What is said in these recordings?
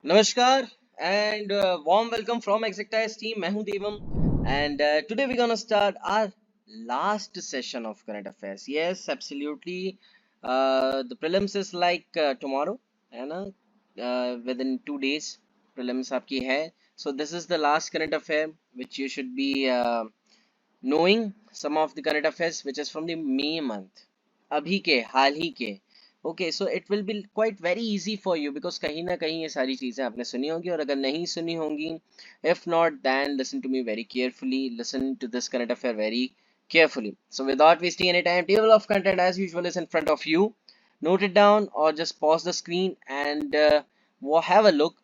Namaskar and warm welcome from Exactize team. मैं हूं देवम and today we're gonna start our last session of current affairs. Yes, absolutely. The prelims is like tomorrow, है ना? Within 2 days prelims आपकी है. So this is the last current affair which you should be knowing some of the current affairs which is from the May month. अभी के हाल ही के okay so it will be quite very easy for you because कहीं ना कहीं ये सारी चीजें आपने सुनी होंगी और अगर नहीं सुनी होंगी if not then listen to me very carefully listen to this current affair very carefully. So without wasting any time, table of content as usual is in front of you. Note it down or just pause the screen and have a look.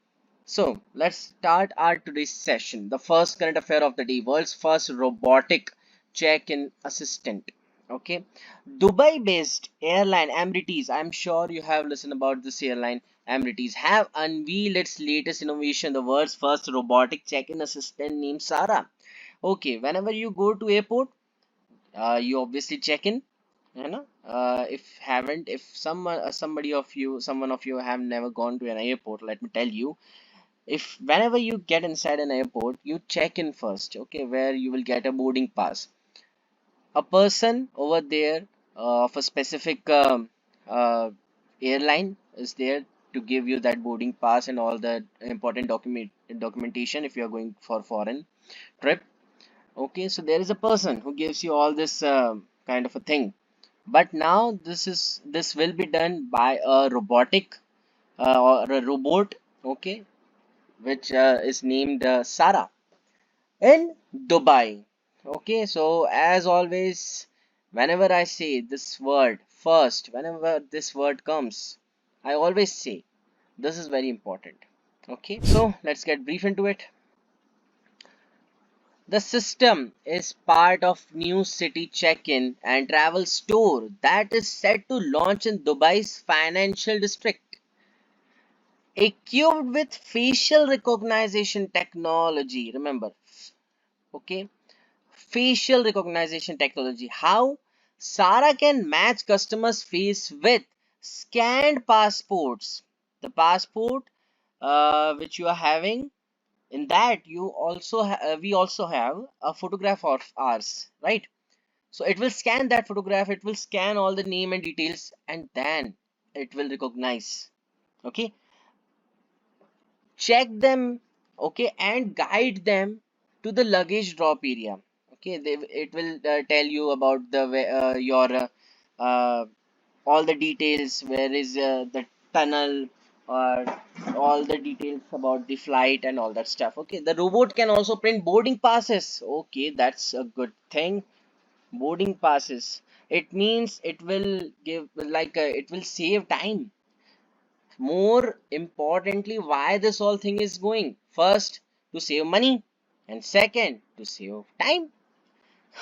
So let's start our today's session. The first current affair of the day: world's first robotic check-in assistant. Okay, Dubai-based airline Emirates. I'm sure you have listened about this airline. Emirates have unveiled its latest innovation, the world's first robotic check-in assistant named Sara. Okay, whenever you go to airport, you obviously check in. You know, if someone of you have never gone to an airport, let me tell you, if whenever you get inside an airport, you check in first. Okay, where you will get a boarding pass. A person over there of a specific airline is there to give you that boarding pass and all the important documentation if you are going for foreign trip. Okay, so there is a person who gives you all this kind of a thing, but now this will be done by a robotic or a robot. Okay, which is named Sara in Dubai. Okay, so as always, whenever I say this word first, whenever this word comes, I always say this is very important. Okay, so let's get brief into it. The system is part of new city check-in and travel store that is set to launch in Dubai's financial district. Equipped with facial recognition technology, remember, okay, facial recognition technology. How? Sara can match customers' face with scanned passports. The passport which you are having, in that you also we also have a photograph of ours, right? So it will scan that photograph, it will scan all the name and details, and then it will recognize. Okay, check them, okay, and guide them to the luggage drop area. Okay, it will tell you about your uh, all the details, where is the tunnel, or all the details about the flight and all that stuff. Okay, the robot can also print boarding passes. Okay, that's a good thing. Boarding passes, it means it will give like it will save time. More importantly, why this whole thing is going: first, to save money, and second, to save time.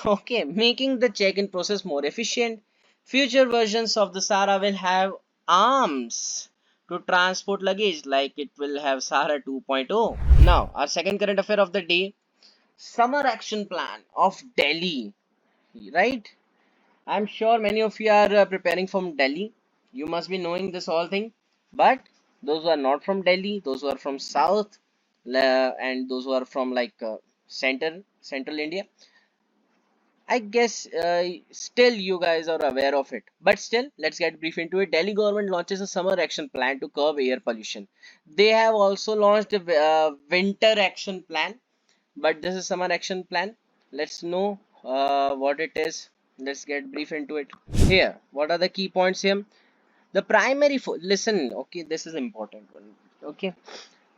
Okay, making the check-in process more efficient. Future versions of the Sara will have arms to transport luggage, like it will have Sara 2.0. Now, our second current affair of the day: summer action plan of Delhi. Right? I'm sure many of you are preparing from Delhi. You must be knowing this whole thing. But those who are not from Delhi, those who are from South, and those who are from like Central India, I guess still you guys are aware of it. But still, let's get brief into it. Delhi government launches a summer action plan to curb air pollution. They have also launched a winter action plan, but this is summer action plan. Let's know what it is. Let's get brief into it. Here, what are the key points here? The primary listen, okay, this is important one. Okay,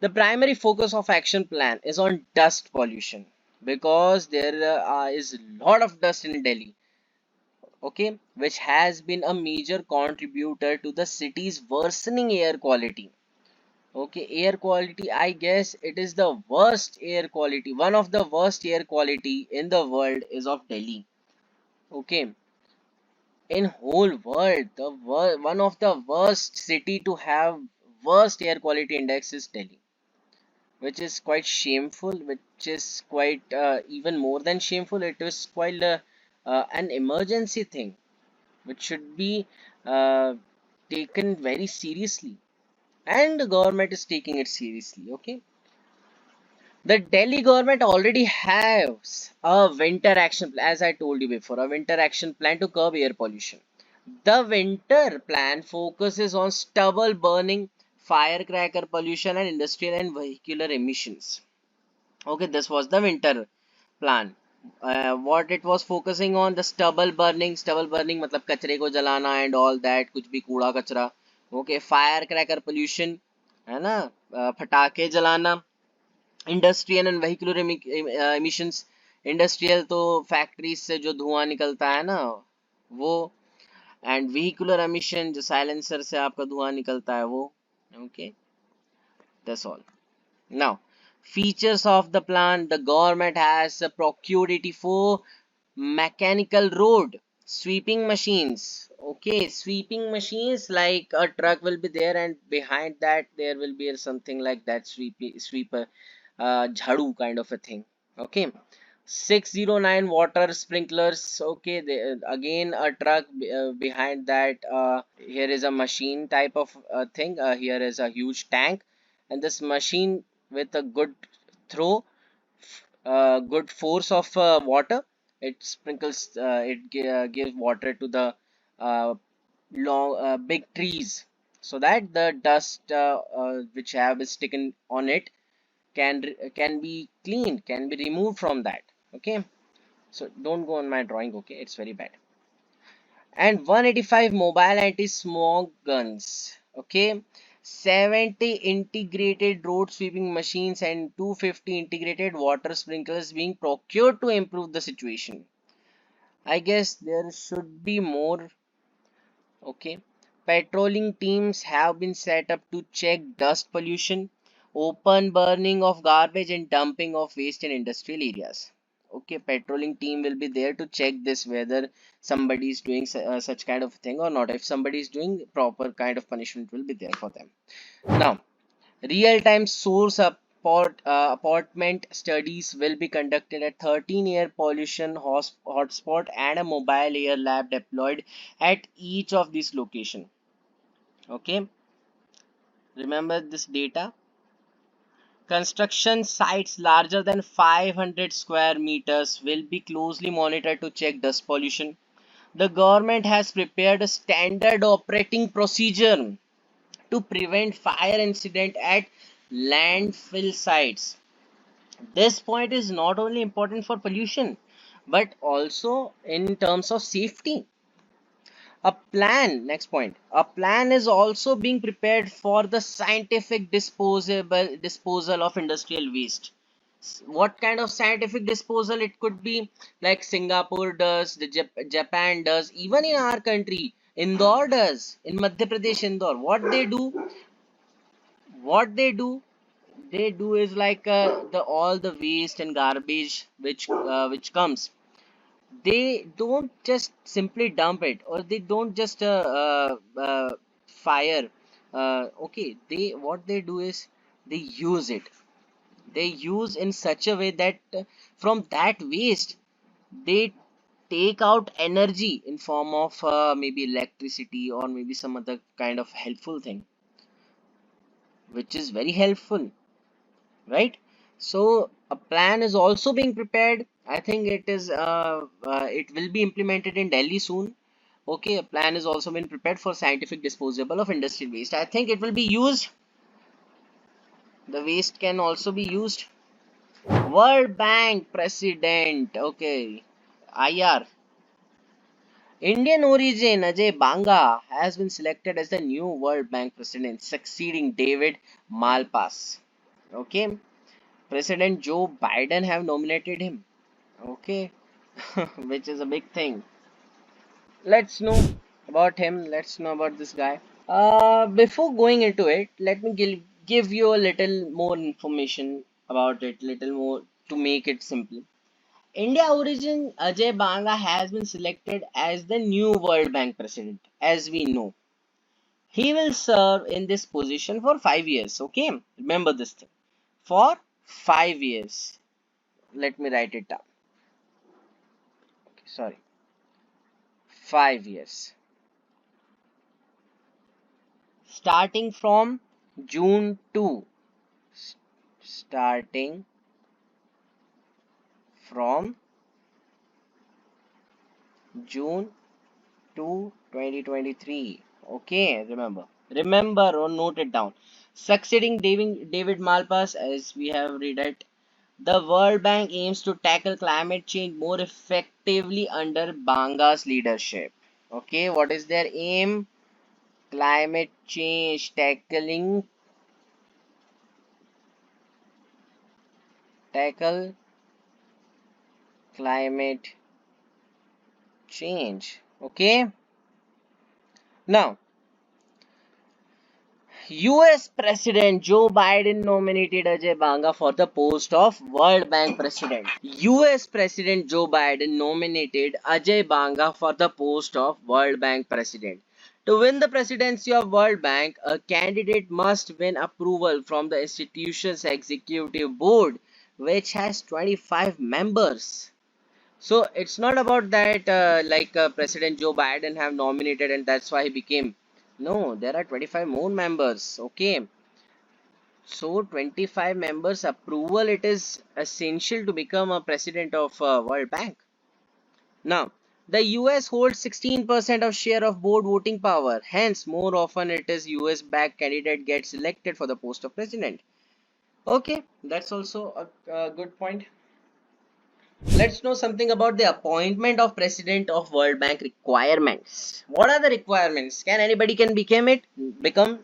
the primary focus of action plan is on dust pollution, because there is a lot of dust in Delhi. Okay, which has been a major contributor to the city's worsening air quality. Okay, air quality, I guess it is the worst air quality. One of the worst air quality in the world is of Delhi. Okay, in whole world, the one of the worst city to have worst air quality index is Delhi, which is quite shameful. Which is quite even more than shameful. It is quite an emergency thing, which should be uh, taken very seriously. and the government is taking it seriously. Okay, the Delhi government already has a winter action plan, as I told you before, a winter action plan to curb air pollution. The winter plan focuses on stubble burning, firecracker pollution, and industrial and vehicular emissions. Okay, this was the winter plan. What it was focusing on, the stubble burning मतलब कचरे को जलाना and all that, कुछ भी कूड़ा कचरा. Okay, firecracker pollution है ना, पटाखे जलाना, industrial and vehicular emissions. Industrial तो फैक्ट्रीज से जो धुआं निकलता है ना वो, एंड व्हीकुलर emission जो साइलेंसर से आपका धुआं निकलता है वो. Okay, that's all. Now, features of the plan: the government has procured 84 mechanical road sweeping machines. Okay, sweeping machines, like a truck will be there and behind that there will be something like that sweeper, jhadu kind of a thing. Okay, 609 water sprinklers. Okay, again a truck, behind that here is a machine type of thing. Here is a huge tank, and this machine with a good throw, good force of water, it sprinkles, gives water to the big trees, so that the dust which have been sticking on it can be cleaned, can be removed from that. Okay, so don't go on my drawing. Okay, it's very bad. And 185 mobile anti-smog guns. Okay, 70 integrated road sweeping machines and 250 integrated water sprinklers being procured to improve the situation. I guess there should be more. Okay, patrolling teams have been set up to check dust pollution, open burning of garbage, and dumping of waste in industrial areas. Okay, patrolling team will be there to check this, whether somebody is doing such kind of thing or not. If somebody is doing, proper kind of punishment will be there for them. Now, real-time source apartment studies will be conducted at 13 air pollution hotspot and a mobile air lab deployed at each of these locations. Okay, remember this data. Construction sites larger than 500 square meters will be closely monitored to check dust pollution. The government has prepared a standard operating procedure to prevent fire incident at landfill sites. This point is not only important for pollution but also in terms of safety. Next point, a plan is also being prepared for the scientific disposal of industrial waste. What kind of scientific disposal it could be? Like Singapore does, the Japan does, even in our country Indore does, in Madhya Pradesh Indore. What they do is like, the all the waste and garbage which comes, they don't just simply dump it, or they don't just fire. Okay, they what they do is they use it. They use in such a way that from that waste they take out energy in form of maybe electricity or maybe some other kind of helpful thing, which is very helpful, right? So a plan is also being prepared. I think it will be implemented in Delhi soon. Okay, a plan is also been prepared for scientific disposal of industrial waste. I think it will be used. The waste can also be used. World Bank President. Okay, IR. Indian origin Ajay Banga has been selected as the new World Bank President, succeeding David Malpass. Okay, President Joe Biden have nominated him. Okay, which is a big thing. Let's know about him. Let's know about this guy. Before going into it, let me give you a little more information about it, little more to make it simple. India origin Ajay Banga has been selected as the new World Bank president, as we know. He will serve in this position for 5 years. Okay, remember this thing. For 5 years. Let me write it down. Okay, sorry. 5 years. Starting from June 2, starting from June 2, 2023. Okay, remember or note it down. Succeeding David Malpass, as we have read it, the World Bank aims to tackle climate change more effectively under Banga's leadership. Okay, what is their aim? Climate change, tackle climate change. Okay, now US President Joe Biden nominated Ajay Banga for the post of World Bank President. US President Joe Biden nominated Ajay Banga for the post of World Bank President. To win the presidency of World Bank, a candidate must win approval from the institution's executive board, which has 25 members. So it's not about that President Joe Biden have nominated and that's why he became. No, there are 25 more members. Okay. So 25 members approval, it is essential to become a president of World Bank. Now, the US holds 16% of share of board voting power. Hence, more often it is US backed candidate gets elected for the post of president. Okay, that's also a good point. Let's know something about the appointment of president of World Bank requirements. What are the requirements? Can anybody can become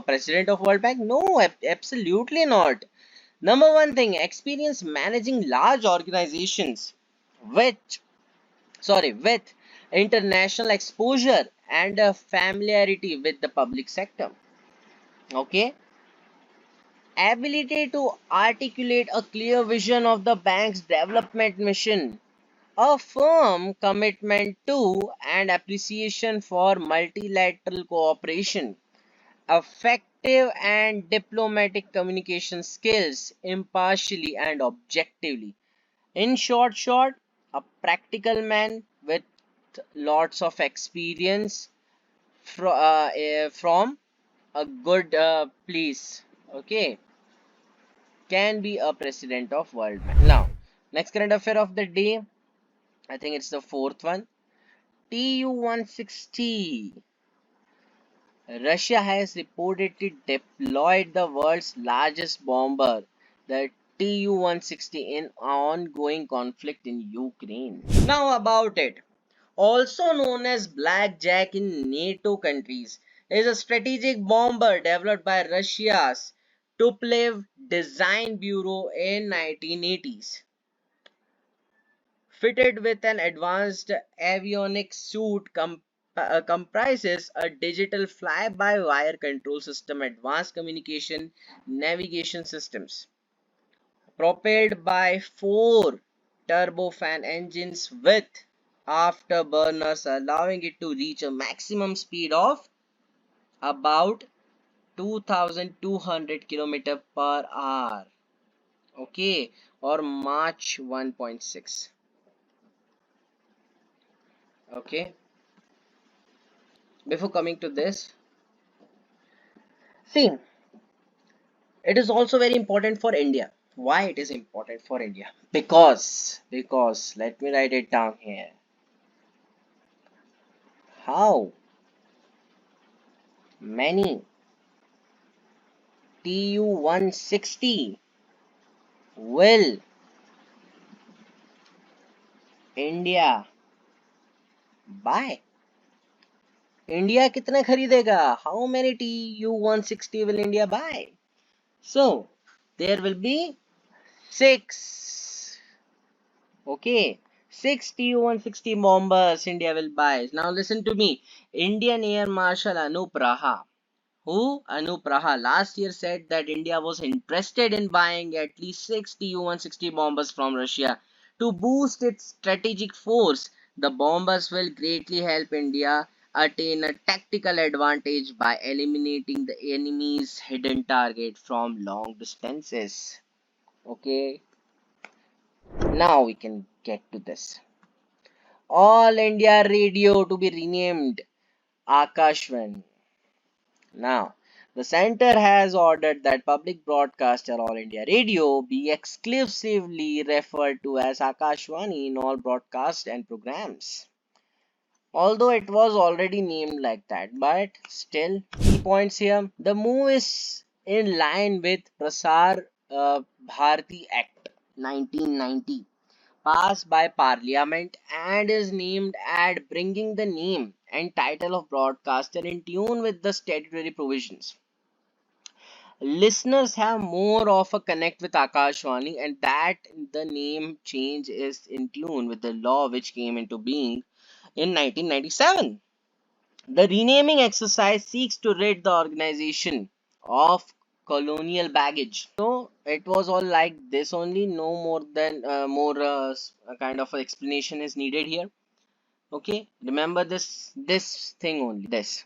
president of World Bank? No, absolutely not. Number one thing, experience managing large organizations with with international exposure and familiarity with the public sector. Okay, ability to articulate a clear vision of the bank's development mission, a firm commitment to and appreciation for multilateral cooperation, effective and diplomatic communication skills, impartially and objectively. In short, a practical man with lots of experience from a good place. Okay, can be a president of World Bank. Now, next current affair of the day, I think it's the fourth one. Tu-160. Russia has reportedly deployed the world's largest bomber, the Tu-160, in ongoing conflict in Ukraine. Now about it. Also known as Blackjack in NATO countries, is a strategic bomber developed by Russia's Tupolev Design Bureau in 1980s. Fitted with an advanced avionics suit comprises a digital fly-by-wire control system, advanced communication navigation systems, propelled by four turbofan engines with afterburners, allowing it to reach a maximum speed of about 2200 km per hour. Okay, or Mach 1.6. Okay, before coming to this, see, it is also very important for India. Why it is important for India? Because let me write it down here. How many Tu-160 will India buy? India कितने खरीदेगा? How many Tu-160 will India buy? So there will be 6. Okay, 6 Tu-160 bombers India will buy. Now listen to me. Indian Air Marshal Anup Raha, who Anup Raha last year said that India was interested in buying at least 6 Tu-160 bombers from Russia to boost its strategic force. The bombers will greatly help India attain a tactical advantage by eliminating the enemy's hidden target from long distances. Okay, now we can get to this. All India Radio to be renamed Akashvan. Now, The center has ordered that public broadcaster All India Radio be exclusively referred to as Akashvani in all broadcasts and programs. Although it was already named like that, but still, key points here. The move is in line with Prasar Bharati Act 1990, passed by Parliament, and is named at bringing the name and title of broadcaster in tune with the statutory provisions. Listeners have more of a connect with Akashvani, and that the name change is in tune with the law which came into being in 1997. The renaming exercise seeks to rid the organization of colonial baggage. So it was all like this only, no more than a kind of explanation is needed here. Okay, remember this thing only. This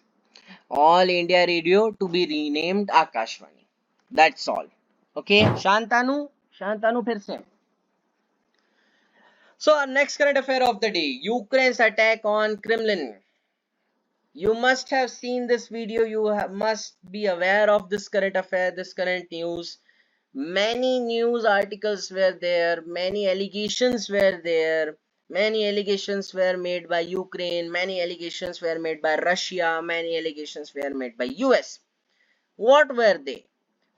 All India Radio to be renamed Akashvani. That's all. Okay, Shantanu फिर से. So our next current affair of the day: Ukraine's attack on Kremlin. You must have seen this video. You must be aware of this current affair, this current news. Many news articles were there. Many allegations were there. Many allegations were made by Ukraine. Many allegations were made by Russia. Many allegations were made by US. What were they?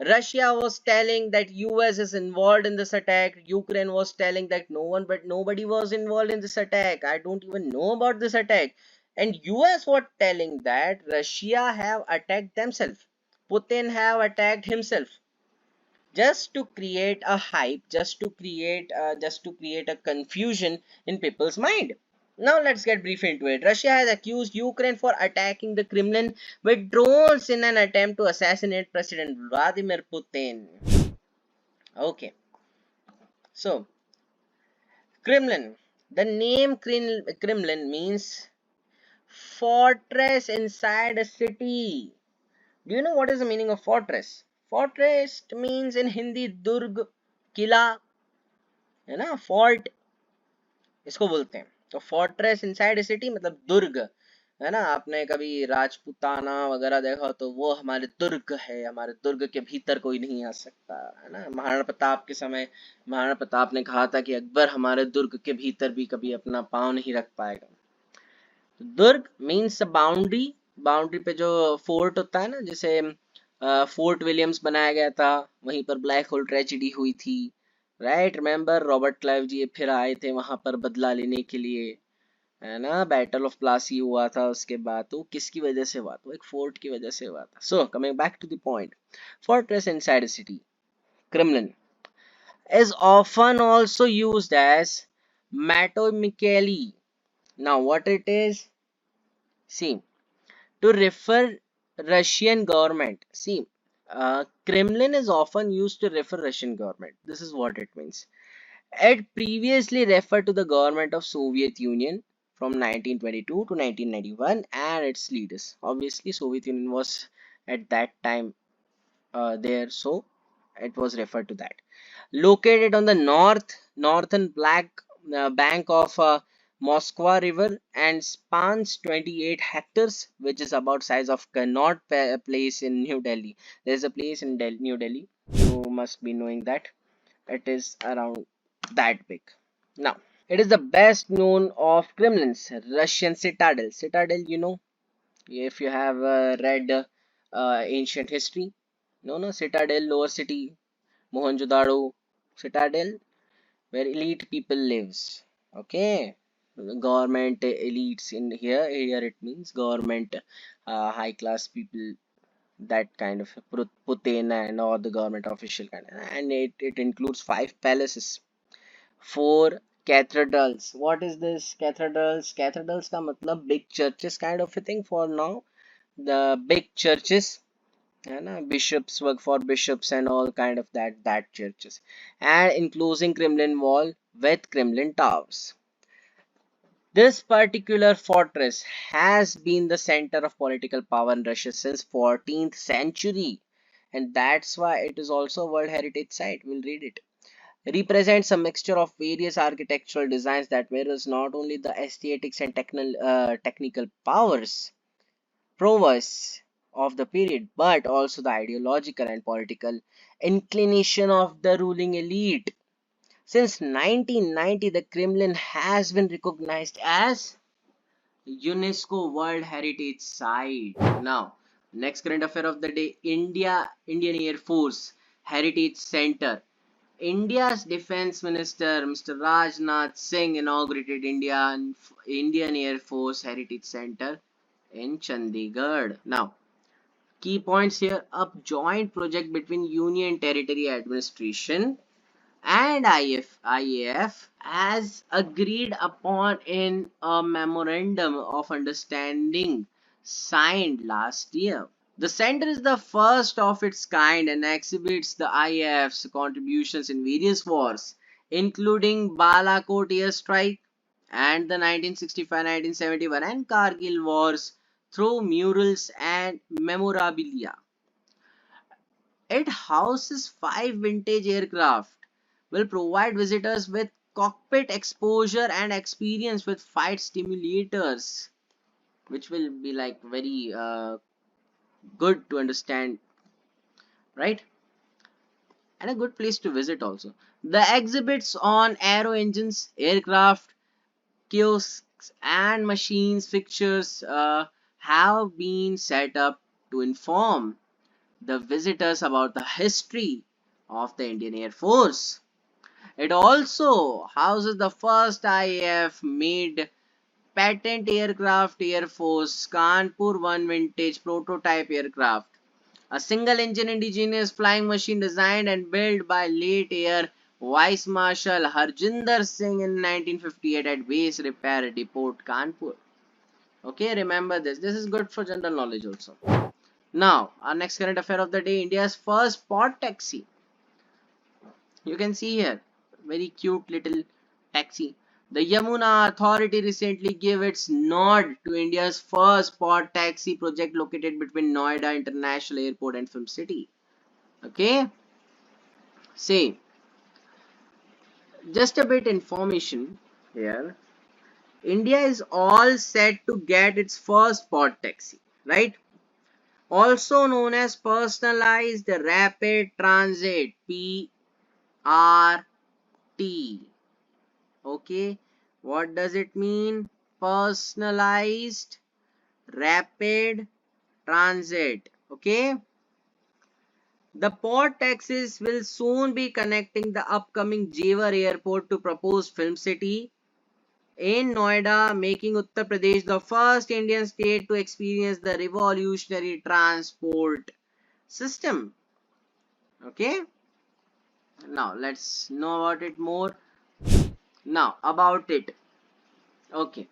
Russia was telling that US is involved in this attack. Ukraine was telling that nobody was involved in this attack. I don't even know about this attack. And US was telling that Russia have attacked themselves. Putin have attacked himself. Just to create a hype, just to create a confusion in people's mind. Now let's get brief into it. Russia has accused Ukraine for attacking the Kremlin with drones in an attempt to assassinate President Vladimir Putin. Okay, so Kremlin. The name Kremlin means fortress inside a city. Do you know what is the meaning of fortress? Fortress means in Hindi Durg, Kila, है ना, fort इसको बोलते हैं. तो fortress inside a city मतलब दुर्ग है ना. आपने कभी राजपूताना वगैरह देखा तो वो हमारे दुर्ग है, हमारे दुर्ग के भीतर कोई नहीं आ सकता है ना. महाराणा प्रताप के समय महाराणा प्रताप ने कहा था कि अकबर हमारे दुर्ग के भीतर भी कभी अपना पांव नहीं रख पाएगा. दुर्ग मीन्स बाउंड्री. बाउंड्री पे जो फोर्ट होता है ना, जैसे फोर्ट विलियम्स बनाया गया था, वहीं पर ब्लैक होल ट्रेजेडी हुई थी. राइट, रिमेम्बर रॉबर्ट क्लाइव जी फिर आए थे वहां पर बदला लेने के लिए, है ना. बैटल ऑफ प्लासी हुआ था उसके बाद. तो किसकी वजह से हुआ? तो एक फोर्ट की वजह से हुआ था. So coming back to the point, fortress inside a city, Kremlin, is often also used as metonymically. Now what it is? See, to refer Russian government. See, Kremlin is often used to refer Russian government. This is what it means. It previously referred to the government of Soviet Union from 1922 to 1991 and its leaders. Obviously, Soviet Union was at that time there, so it was referred to that. Located on the northern bank of Moskva River and spans 28 hectares, which is about size of Connaught Place in New Delhi. There is a place in New Delhi. You must be knowing that it is around that big. Now, it is the best known of Kremlin's Russian citadel. Citadel, you know, if you have read ancient history. No, citadel, lower city, Mohenjo-daro, citadel, where elite people lives. Okay, government elites in here. Here it means government, high class people. That kind of Putin and all the government official kind, and it includes 5 palaces, 4 cathedrals. What is this cathedrals? Cathedrals का मतलब big churches kind of a thing for now. The big churches, है ना, bishops work for bishops and all kind of that churches, and enclosing Kremlin wall with Kremlin towers. This particular fortress has been the center of political power in Russia since 14th century, and that's why it is also a World Heritage Site. We'll read it. Represents a mixture of various architectural designs that mirrors not only the aesthetics and technical prowess of the period, but also the ideological and political inclination of the ruling elite. Since 1990, the Kremlin has been recognized as UNESCO World Heritage Site. Now, next current affair of the day, Indian Air Force Heritage Center. India's Defense Minister Mr. Rajnath Singh inaugurated Indian Air Force Heritage Center in Chandigarh. Now, key points here: a joint project between Union Territory Administration and IAF as agreed upon in a memorandum of understanding signed last year. The center is the first of its kind and exhibits the IAF's contributions in various wars, including Balakot airstrike and the 1965-1971 and Kargil wars, through murals and memorabilia. It houses 5 vintage aircraft, will provide visitors with cockpit exposure and experience with flight simulators, which will be like very good to understand, right? And a good place to visit also. The exhibits on aero engines, aircraft, kiosks, and machines fixtures have been set up to inform the visitors about the history of the Indian Air Force. It also houses the first IAF made patent aircraft Air Force Kanpur 1 vintage prototype aircraft, a single engine indigenous flying machine designed and built by late Air Vice Marshal Harjinder Singh in 1958 at Base Repair Depot Kanpur. Okay, remember this. This is good for general knowledge also. Now, our next current affair of the day, India's first pod taxi. You can see here, very cute little taxi. The Yamuna Authority recently gave its nod to India's first pod taxi project located between Noida International Airport and Film City. Okay, say just a bit information here. India is all set to get its first pod taxi, right? Also known as Personalized Rapid Transit (PRT). Okay, what does it mean? Personalized rapid transit. Okay, the pod taxis will soon be connecting the upcoming Jewar airport to proposed film city in Noida, making Uttar Pradesh the first Indian state to experience the revolutionary transport system. Okay, now let's know about it more. Now about it. Okay,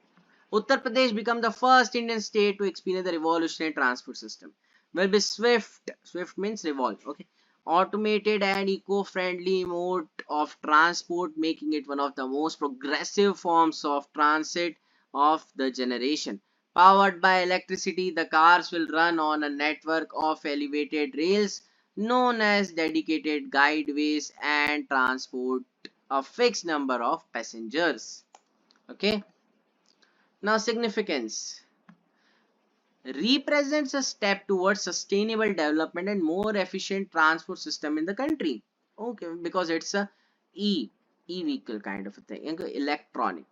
Uttar Pradesh become the first Indian state to experience the revolutionary transport system. Will be swift. Swift means revolve. Okay, automated and eco-friendly mode of transport, making it one of the most progressive forms of transit of the generation. Powered by electricity, the cars will run on a network of elevated rails known as dedicated guideways and transport a fixed number of passengers. Okay. Now, significance represents a step towards sustainable development and more efficient transport system in the country. Okay, because it's a e vehicle kind of a thing, electronic.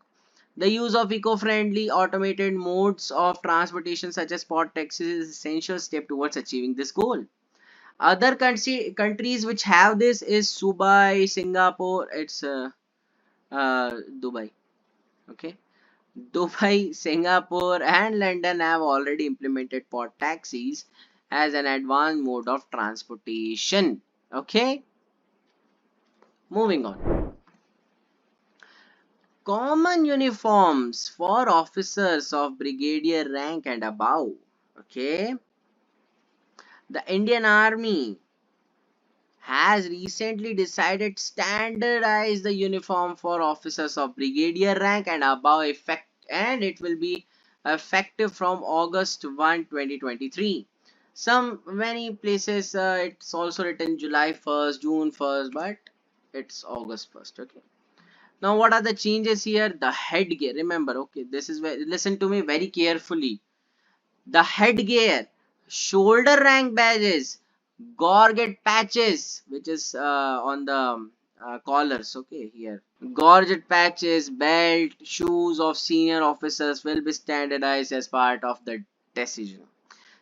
The use of eco-friendly automated modes of transportation such as pod taxis is essential step towards achieving this goal. Other countries which have this is Dubai, Singapore. It's Dubai. Okay. Dubai, Singapore, and London have already implemented pod taxis as an advanced mode of transportation. Okay, moving on. Common uniforms for officers of brigadier rank and above. Okay, the Indian Army has recently decided standardize the uniform for officers of brigadier rank and above effect, and it will be effective from August 1, 2023. Some many places it's also written July 1st, June 1st, but it's August 1st. Okay. Now what are the changes here? The headgear. Remember, okay, this is where listen to me very carefully. The headgear Shoulder rank badges, gorget patches, which is on the collars. Okay, here. Gorget patches, belt, shoes of senior officers will be standardized as part of the decision.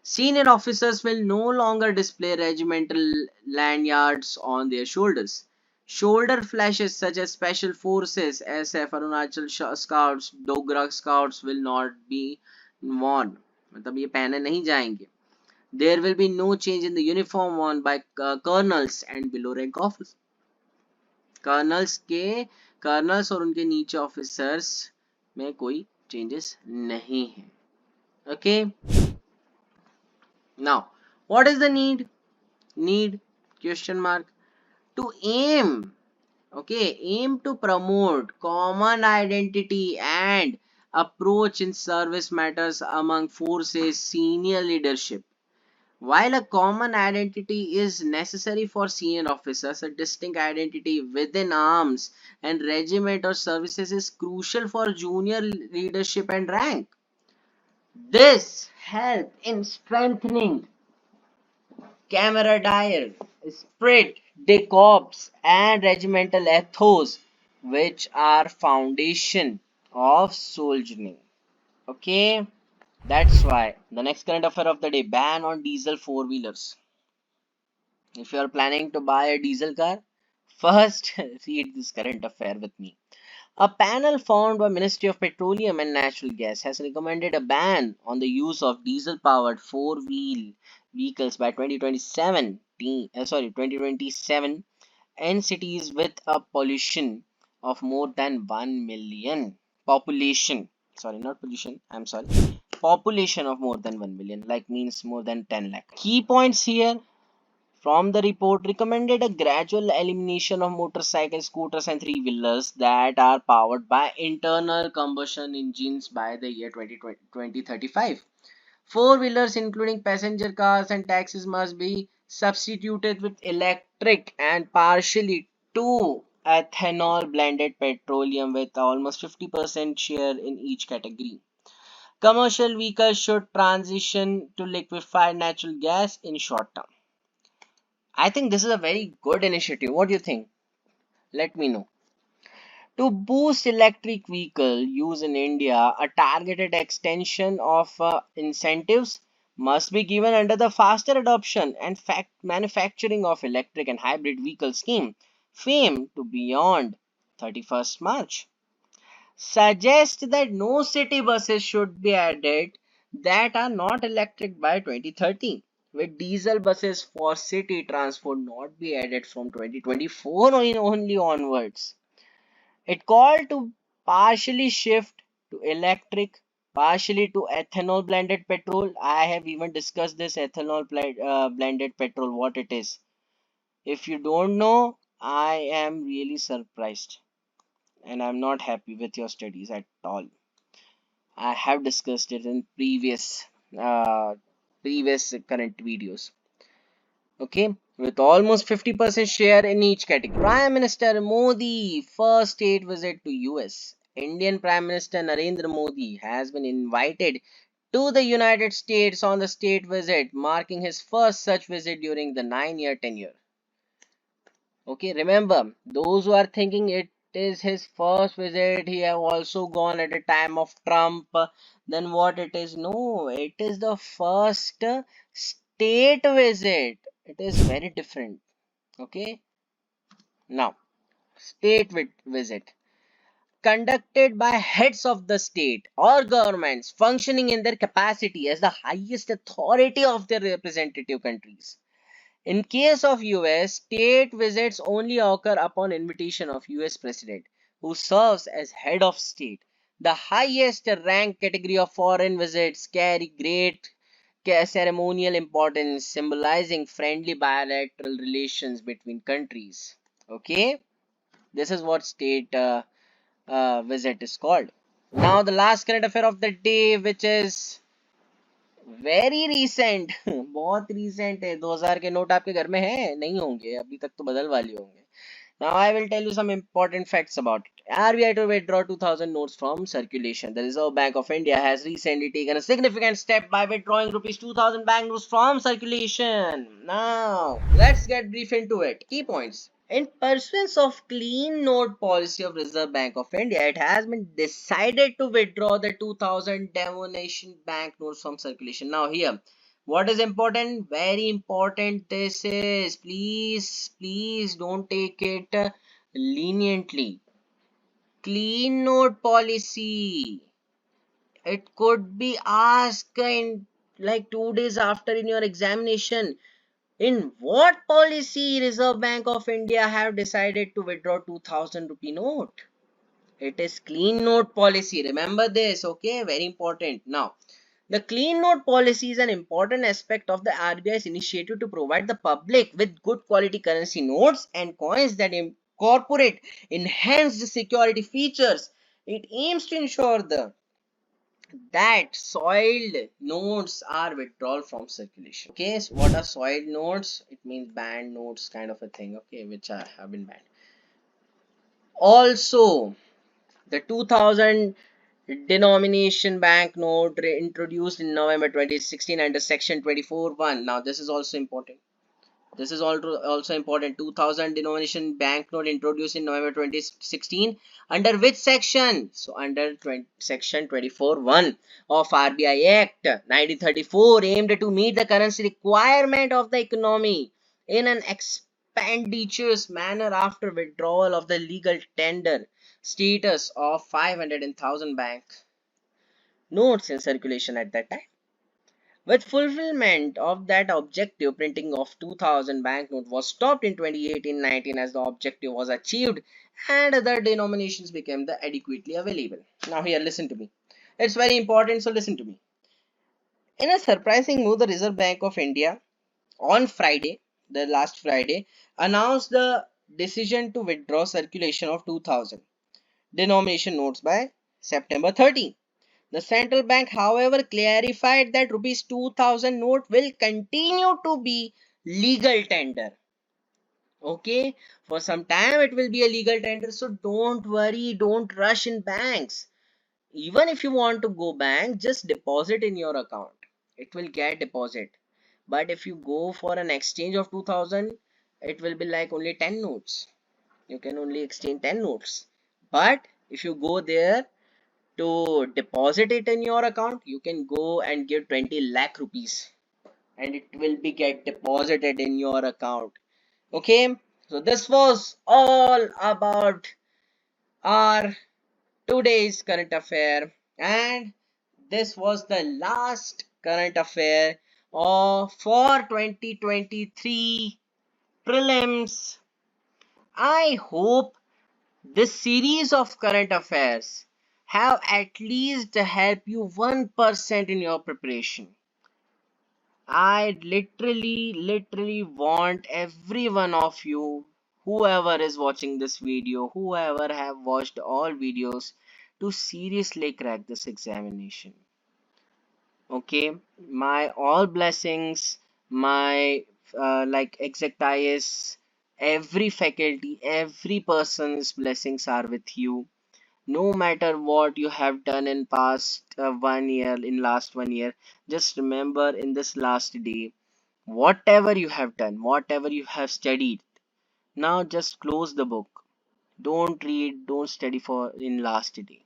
Senior officers will no longer display regimental lanyards on their shoulders. Shoulder flashes such as Special Forces, SF, Arunachal Scouts, Dogra Scouts will not be worn. मतलब ये पहने नहीं जाएंगे. There will be no change in the uniform worn by colonels and below rank officers. Colonel's और उनके नीचे officers में कोई चेंजेस नहीं है. Okay. Now, what is the need? Need question mark to aim. Okay, aim to promote common identity and approach in service matters among forces senior leadership. While a common identity is necessary for senior officers, a distinct identity within arms and regiment or services is crucial for junior leadership and rank. This helps in strengthening camaraderie, spirit, de corps, and regimental ethos, which are foundation of soldiering. Okay, that's why the next current affair of the day: ban on diesel four-wheelers. If you are planning to buy a diesel car, first read this current affair with me. A panel formed by Ministry of Petroleum and Natural Gas has recommended a ban on the use of diesel-powered four-wheel vehicles by 2027 in cities with a pollution of more than 1 million population. Sorry, not pollution. I'm sorry. Population of more than 1 million, like means more than 10 lakh. Key points here from the report recommended a gradual elimination of motorcycles, scooters, and three-wheelers that are powered by internal combustion engines by the year 2035. Four-wheelers, including passenger cars and taxis, must be substituted with electric and partially to ethanol blended petroleum with almost 50% share in each category. Commercial vehicles should transition to liquefied natural gas in short term. I think this is a very good initiative. What do you think? Let me know. To boost electric vehicle use in India, a targeted extension of incentives must be given under the faster adoption and manufacturing of electric and hybrid vehicle scheme, FAME, to beyond 31st March. Suggest that no city buses should be added that are not electric by 2030, with diesel buses for city transport not be added from 2024 or only onwards. It called to partially shift to electric, partially to ethanol blended petrol. I have even discussed this ethanol blended petrol, what it is. If you don't know, I am really surprised and I'm not happy with your studies at all. I have discussed it in uh, previous current videos. Okay, with almost 50% share in each category. Prime Minister Modi first state visit to US. Indian Prime Minister Narendra Modi has been invited to the United States on the state visit, marking his first such visit during the 9-year tenure. Okay, remember, those who are thinking it is his first visit, he have also gone at the time of Trump, then what it is? No, it is the first state visit. It is very different. Okay, now, visit conducted by heads of the state or governments functioning in their capacity as the highest authority of their representative countries. In case of US, state visits only occur upon invitation of US President, who serves as head of state. The highest rank category of foreign visits carry great ceremonial importance, symbolizing friendly bilateral relations between countries. Okay, this is what state visit is called. Now, the last current affair of the day, which is very recent बहुत recent है 2000 के note आपके घर में है नहीं होंगे अभी तक तो बदल वाले होंगे now I will tell you some important facts about it RBI to withdraw 2000 notes from circulation. The Reserve Bank of India has recently taken a significant step by withdrawing rupees 2000 banknotes from circulation. Now, let's get brief into it. Key points. In pursuance of clean note policy of Reserve Bank of India, it has been decided to withdraw the 2000 denomination banknotes from circulation. Now, here, what is important? Very important. This is, please don't take it leniently. Clean note policy. It could be asked in like 2 days after in your examination. In what policy Reserve Bank of India have decided to withdraw 2000 rupee note? It is clean note policy. Remember this, okay? Very important. Now, the clean note policy is an important aspect of the RBI's initiative to provide the public with good quality currency notes and coins that incorporate enhanced security features. It aims to ensure that soiled notes are withdrawn from circulation. Okay, so what are soiled notes? It means banned notes kind of a thing, okay, which have been banned. Also, the 2000 denomination banknote introduced in November 2016 under section 24(1). Now this is also important. This is also important. 2000 denomination banknote introduced in November 2016 under which section? So under section 24(1) of RBI Act 1934, aimed to meet the currency requirement of the economy in an expeditious manner after withdrawal of the legal tender status of 500 and 1000 bank notes in circulation at that time. With fulfillment of that objective, printing of 2000 banknote was stopped in 2018-19 as the objective was achieved and other denominations became the adequately available. Now here, listen to me. It's very important, so listen to me. In a surprising move, the Reserve Bank of India on Friday, the last Friday, announced the decision to withdraw circulation of 2000 denomination notes by September 13. The central bank, however, clarified that rupees 2000 note will continue to be legal tender. Okay, for some time it will be a legal tender, so don't worry, don't rush in banks. Even if you want to go bank, just deposit in your account. It will get deposit. But if you go for an exchange of 2000, it will be like only 10 notes. You can only exchange 10 notes. But if you go there to deposit it in your account, you can go and give 20 lakh rupees and it will be get deposited in your account. Okay, so this was all about our today's current affair, and this was the last current affair for 2023 prelims. I hope this series of current affairs have at least helped you 1% in your preparation. I literally want every one of you, whoever is watching this video, whoever have watched all videos, to seriously crack this examination. Okay, my all blessings, my like exact every faculty, every person's blessings are with you. No matter what you have done in past 1 year, in last 1 year, just remember in this last day, whatever you have done, whatever you have studied, now just close the book. Don't read, don't study for in last day.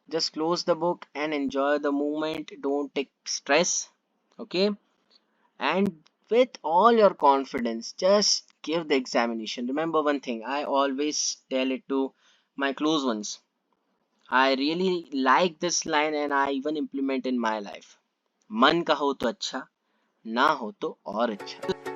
Just close the book and enjoy the moment. Don't take stress. Okay, and with all your confidence, just give the examination. Remember one thing, I always tell it to my close ones. I really like this line and I even implement in my life. मन का हो तो अच्छा, ना हो तो और अच्छा.